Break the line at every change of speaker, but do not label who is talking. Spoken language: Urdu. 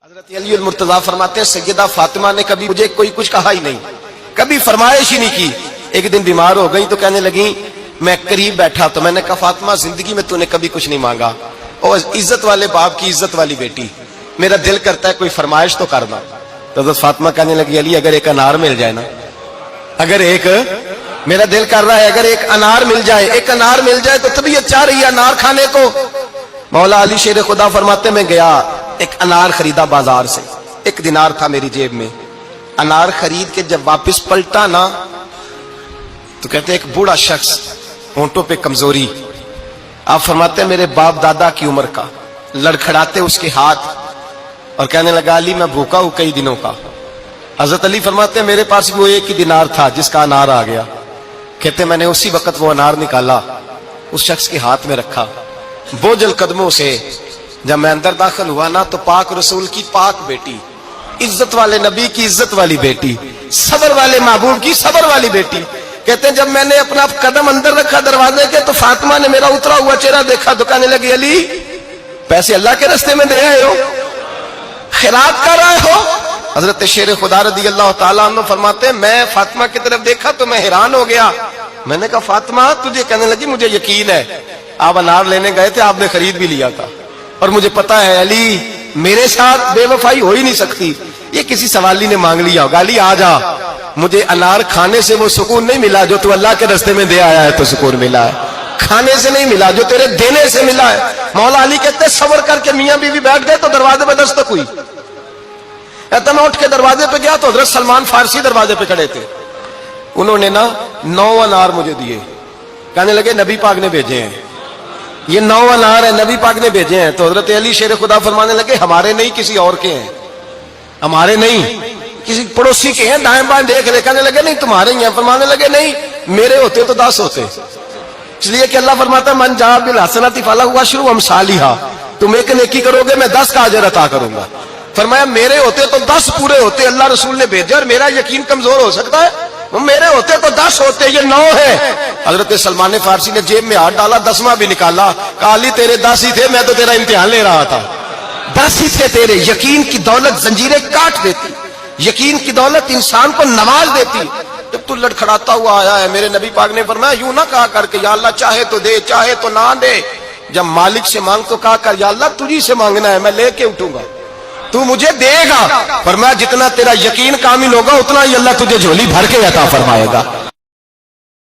حضرت علی المرتضیٰ فرماتے ہیں سیدہ فاطمہ نے کبھی مجھے کوئی کچھ کہا ہی نہیں، کبھی فرمائش ہی نہیں کی۔ ایک دن بیمار ہو گئی تو کہنے لگی، میں قریب بیٹھا تو میں نے کہا فاطمہ زندگی میں تو نے کبھی کچھ نہیں مانگا، اور عزت والے باپ کی عزت والی بیٹی، میرا دل کرتا ہے کوئی فرمائش تو کرنا۔ تو حضرت فاطمہ کہنے لگی علی اگر ایک انار مل جائے نا، اگر ایک میرا دل کر رہا ہے اگر ایک انار مل جائے، ایک انار مل جائے تو طبیعت چاہ رہی ہے انار کھانے کو۔ مولا علی شیر خدا فرماتے میں گیا، ایک انار خریدا بازار سے، 1 دینار تھا میری جیب میں، انار خرید کے جب واپس پلٹا نا تو کہتے ہیں ایک بوڑھا شخص، ہونٹوں پہ کمزوری، آپ فرماتے ہیں میرے باپ دادا کی عمر کا، لڑکھڑاتے اس کے ہاتھ اور کہنے لگا علی میں بھوکا ہوں کئی دنوں کا۔ حضرت علی فرماتے ہیں میرے پاس وہ 1 ہی دینار تھا جس کا انار آ گیا، کہتے میں نے اسی وقت وہ انار نکالا، اس شخص کے ہاتھ میں رکھا، بوجھل قدموں سے جب میں اندر داخل ہوا نا تو پاک رسول کی پاک بیٹی، عزت والے نبی کی عزت والی بیٹی، صبر والے محبوب کی صبر والی بیٹی، کہتے ہیں جب میں نے اپنا قدم اندر رکھا دروازے کے تو فاطمہ نے میرا اترا ہوا چہرہ دیکھا تو کہنے لگی علی پیسے اللہ کے راستے میں دے آئے ہو، خیرات کر رہے ہو؟ حضرت شیر خدا رضی اللہ تعالیٰ عنہ فرماتے ہیں میں فاطمہ کی طرف دیکھا تو میں حیران ہو گیا، میں نے کہا فاطمہ تجھے؟ کہنے لگی مجھے یقین ہے آپ انار لینے گئے تھے، آپ نے خرید بھی لیا تھا، اور مجھے پتا ہے علی میرے ساتھ بے وفائی ہو ہی نہیں سکتی، یہ کسی سوالی نے مانگ لیا ہوگا، علی آ جا، مجھے انار کھانے سے وہ سکون نہیں ملا جو تو اللہ کے راستے میں دے آیا ہے تو سکون ملا ہے، کھانے سے نہیں ملا جو تیرے دینے سے ملا ہے۔ مولا علی کہتے صبر کر کے میاں بیوی بیٹھ گئے تو دروازے پہ دستک ہوئی، میں اٹھ کے دروازے پہ گیا تو حضرت سلمان فارسی دروازے پہ کھڑے تھے، انہوں نے نا 9 انار مجھے دیے، کہنے لگے نبی پاک نے بھیجے ہیں، یہ 9 انار ہیں نبی پاک نے بھیجے ہیں۔ تو حضرت علی شیر خدا فرمانے لگے ہمارے نہیں کسی اور کے ہیں، ہمارے نہیں کسی پڑوسی کے ہیں، دائیں بائیں دیکھ رہے، کہنے لگے نہیں تمہارے ہی ہیں، فرمانے لگے نہیں میرے ہوتے تو 10 ہوتے، اس لیے کہ اللہ فرماتا ہے من جاء بالحسنۃ فلہ عشر امثالھا، تم ایک نیکی کرو گے میں 10 کا اجر عطا کروں گا۔ فرمایا میرے ہوتے تو 10 پورے ہوتے، اللہ رسول نے بھیجا اور میرا یقین کمزور ہو سکتا ہے، میرے ہوتے تو 10 ہوتے، یہ 9 ہے۔ حضرت سلمان فارسی نے جیب میں ہاتھ ڈالا، 10واں بھی نکالا، کہا علی تیرے 10 ہی تھے، میں تو تیرا امتحان لے رہا تھا، 10 ہی تھے تیرے۔ یقین کی دولت زنجیریں کاٹ دیتی، یقین کی دولت انسان کو نواز دیتی۔ جب تو لڑکھڑاتا ہوا آیا ہے، میرے نبی پاک نے فرمایا یوں نہ کہا کر کے یا اللہ چاہے تو دے چاہے تو نہ دے، جب مالک سے مانگ تو کہا کر یا اللہ تجھی سے مانگنا ہے، میں لے کے اٹھوں گا، تو مجھے دے گا۔ فرمایا جتنا تیرا یقین کامل ہوگا اتنا ہی اللہ تجھے جھولی بھر کے عطا فرمائے گا۔